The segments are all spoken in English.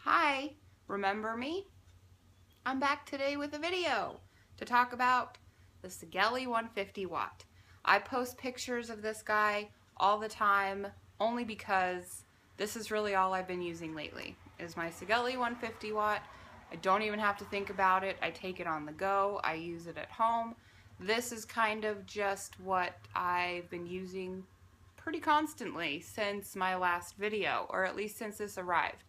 Hi, remember me? I'm back today with a video to talk about the Sigeli 150 watt. I post pictures of this guy all the time only because this is really all I've been using lately is my Sigeli 150 watt. I don't even have to think about it. I take it on the go. I use it at home. This is kind of just what I've been using pretty constantly since my last video, or at least since this arrived.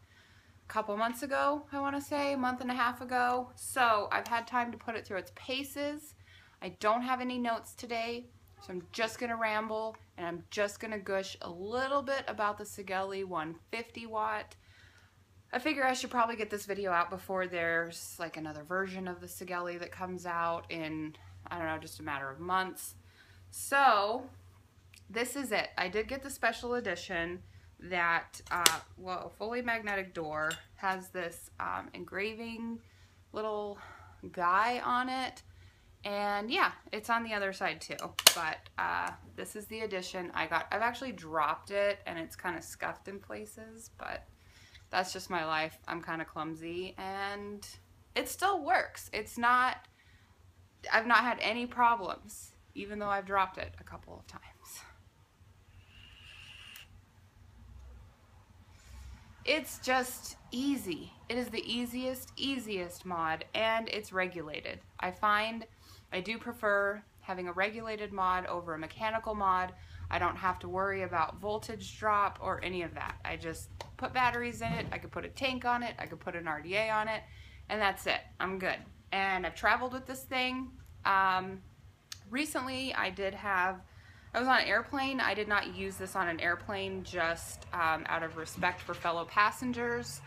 Couple months ago, I want to say, a month and a half ago. So I've had time to put it through its paces. I don't have any notes today, so I'm just going to ramble and I'm just going to gush a little bit about the Sigeli 150 watt. I figure I should probably get this video out before there's like another version of the Sigeli that comes out in, I don't know, just a matter of months. So this is it. I did get the special edition that, well, a fully magnetic door, has this engraving little guy on it, and yeah, it's on the other side too, but this is the edition I got. I've actually dropped it and it's kind of scuffed in places, but that's just my life. I'm kind of clumsy and it still works. It's not, I've not had any problems even though I've dropped it a couple of times. It's just easy. It is the easiest mod, and it's regulated. I find I do prefer having a regulated mod over a mechanical mod. I don't have to worry about voltage drop or any of that. I just put batteries in it, I could put a tank on it, I could put an RDA on it, and that's it. I'm good. And I've traveled with this thing. Recently I was on an airplane. I did not use this on an airplane just out of respect for fellow passengers.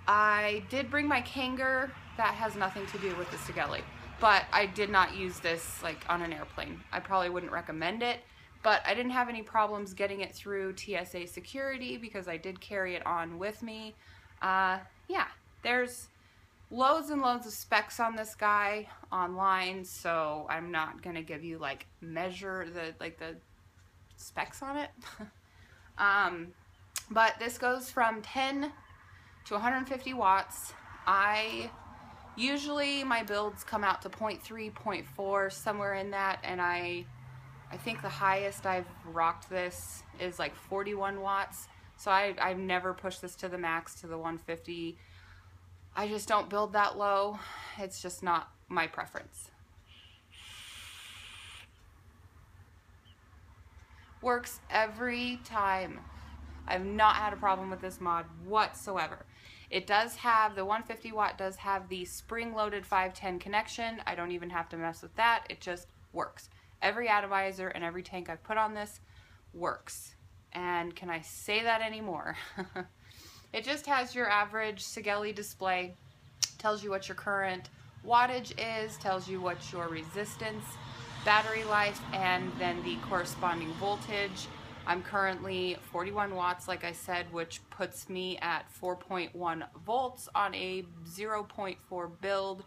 I did bring my Kanger. That has nothing to do with the Sigeli, but I did not use this like on an airplane. I probably wouldn't recommend it, but I didn't have any problems getting it through TSA security because I did carry it on with me. Yeah, there's loads and loads of specs on this guy online, so I'm not gonna give you like the specs on it. But this goes from 10 to 150 watts. Usually my builds come out to 0.3, 0.4, somewhere in that, and I think the highest I've rocked this is like 41 watts. So I've never pushed this to the max, to the 150. I just don't build that low. It's just not my preference. Works every time. I've not had a problem with this mod whatsoever. It does have, the 150 watt does have the spring-loaded 510 connection. I don't even have to mess with that. It just works. Every atomizer and every tank I've put on this works. And can I say that anymore? It just has your average Sigeli display, tells you what your current wattage is, tells you what your resistance, battery life, and then the corresponding voltage. I'm currently 41 watts, like I said, which puts me at 4.1 volts on a 0.4 build,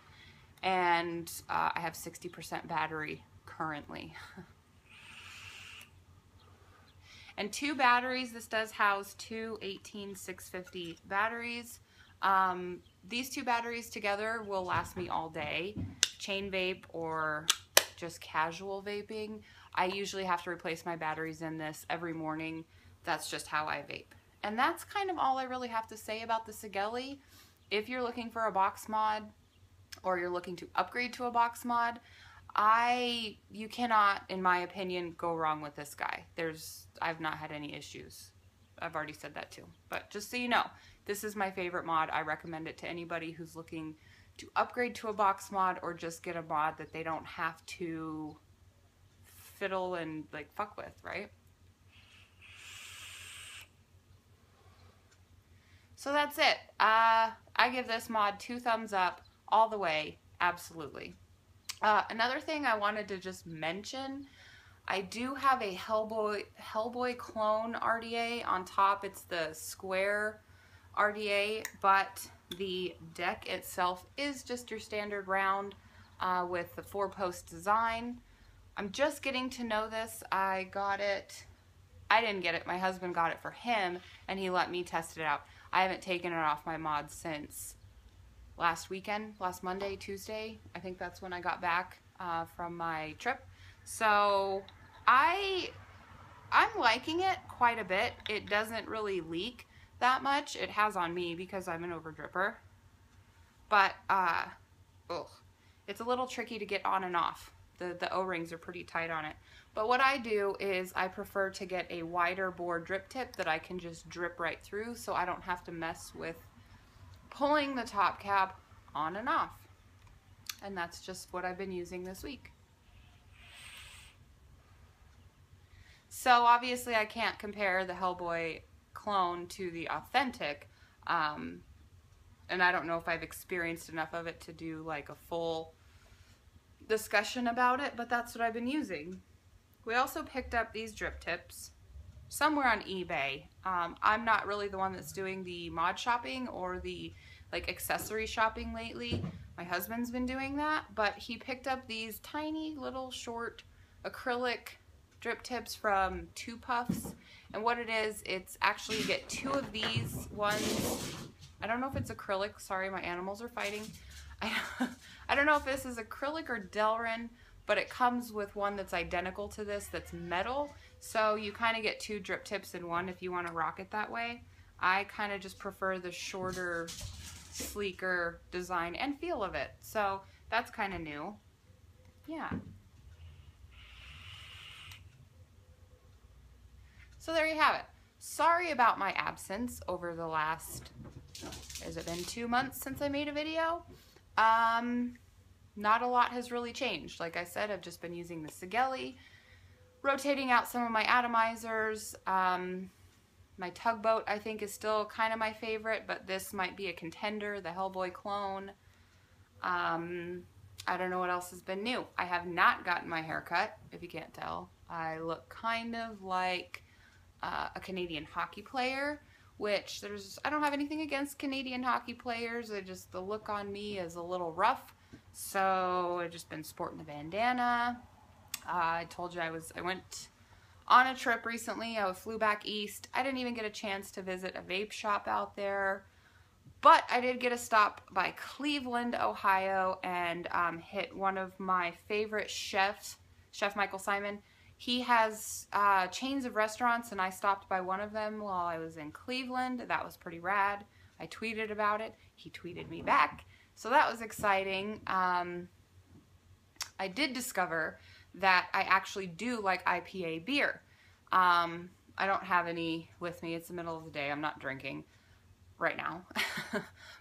and I have 60% battery currently. And two batteries. This does house two 18650 batteries. These two batteries together will last me all day. Chain vape or just casual vaping, I usually have to replace my batteries in this every morning. That's just how I vape. And that's kind of all I really have to say about the Sigeli. If you're looking for a box mod or you're looking to upgrade to a box mod, you cannot, in my opinion, go wrong with this guy. I've not had any issues. I've already said that too. But just so you know, this is my favorite mod. I recommend it to anybody who's looking to upgrade to a box mod or just get a mod that they don't have to fiddle and like fuck with, right? So that's it. I give this mod 2 thumbs up all the way. Absolutely. Another thing I wanted to just mention, I do have a Hellboy clone RDA on top. It's the square RDA, but the deck itself is just your standard round with the 4-post design. I'm just getting to know this. I got it I didn't get it. My husband got it for him, and he let me test it out. I haven't taken it off my mod since last weekend, last Monday, Tuesday. I think that's when I got back from my trip. So I'm liking it quite a bit. It doesn't really leak that much. It has on me because I'm an overdripper. But it's a little tricky to get on and off. The O-rings are pretty tight on it. But what I do is I prefer to get a wider bore drip tip that I can just drip right through, so I don't have to mess with pulling the top cap on and off. And that's just what I've been using this week. So obviously I can't compare the Hellboy clone to the authentic, and I don't know if I've experienced enough of it to do like a full discussion about it, but that's what I've been using. We also picked up these drip tips somewhere on eBay. I'm not really the one that's doing the mod shopping or the like accessory shopping lately. My husband's been doing that, but he picked up these tiny little short acrylic drip tips from Two Puffs, and what it is, it's actually, you get two of these ones. I don't know if it's acrylic, sorry, my animals are fighting. I don't know if this is acrylic or Delrin, but it comes with one that's identical to this that's metal, so you kind of get two drip tips in one if you want to rock it that way. I kind of just prefer the shorter, sleeker design and feel of it, so that's kind of new. Yeah. So there you have it. Sorry about my absence over the last, has it been 2 months since I made a video? Not a lot has really changed. Like I said, I've just been using the Sigeli, rotating out some of my atomizers. My tugboat, I think, is still kind of my favorite, but this might be a contender, the Hellboy clone. I don't know what else has been new. I have not gotten my hair cut, if you can't tell. I look kind of like a Canadian hockey player, which I don't have anything against Canadian hockey players. The look on me is a little rough. So I've just been sporting the bandana. I told you I went on a trip recently. I flew back east. I didn't even get a chance to visit a vape shop out there, but I did get a stop by Cleveland, Ohio, and hit one of my favorite chefs, Chef Michael Simon. He has chains of restaurants, and I stopped by one of them while I was in Cleveland. That was pretty rad. I tweeted about it. He tweeted me back. So that was exciting. I did discover that I actually do like IPA beer. I don't have any with me. It's the middle of the day. I'm not drinking right now.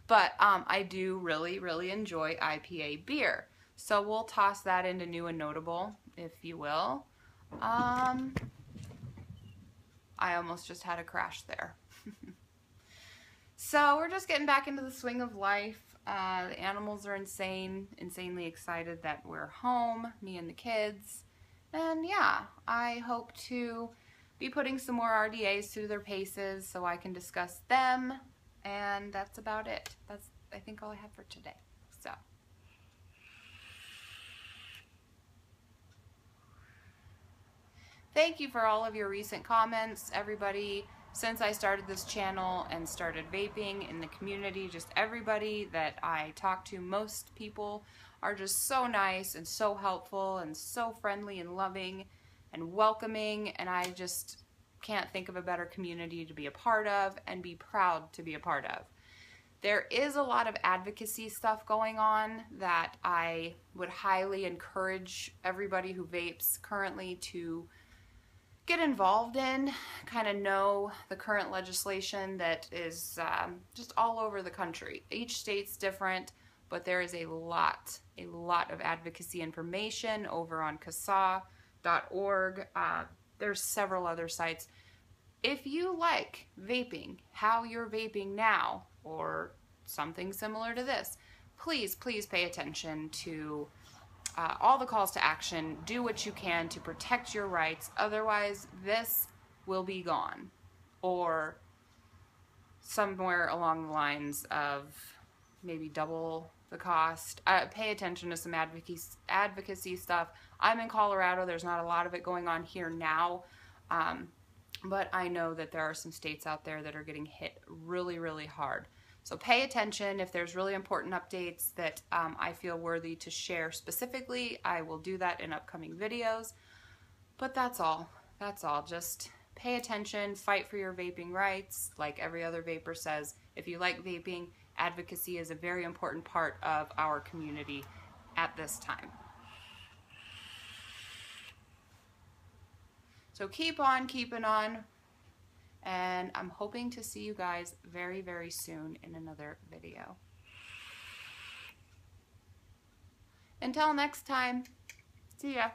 But I do really, really enjoy IPA beer. So we'll toss that into new and notable, if you will. I almost just had a crash there. So we're just getting back into the swing of life. The animals are insanely excited that we're home, me and the kids. And yeah, I hope to be putting some more RDAs through their paces so I can discuss them. And that's about it. That's, I think, all I have for today. So. Thank you for all of your recent comments, everybody. Since I started this channel and started vaping in the community, just everybody that I talk to, most people are just so nice and so helpful and so friendly and loving and welcoming, and I just can't think of a better community to be a part of and be proud to be a part of. There is a lot of advocacy stuff going on that I would highly encourage everybody who vapes currently to get involved in, kind of know the current legislation that is just all over the country. Each state's different, but there is a lot of advocacy information over on CASA.org. There's several other sites. If you like vaping, how you're vaping now, or something similar to this, please pay attention to all the calls to action. Do what you can to protect your rights, otherwise this will be gone, or somewhere along the lines of maybe double the cost. Pay attention to some advocacy stuff. I'm in Colorado. There's not a lot of it going on here now. but I know that there are some states out there that are getting hit really, really hard. So pay attention. If there's really important updates that I feel worthy to share specifically, I will do that in upcoming videos. But that's all. That's all. Just pay attention, fight for your vaping rights. Like every other vapor says, if you like vaping, advocacy is a very important part of our community at this time. So keep on keeping on, and I'm hoping to see you guys very, very soon in another video. Until next time, see ya.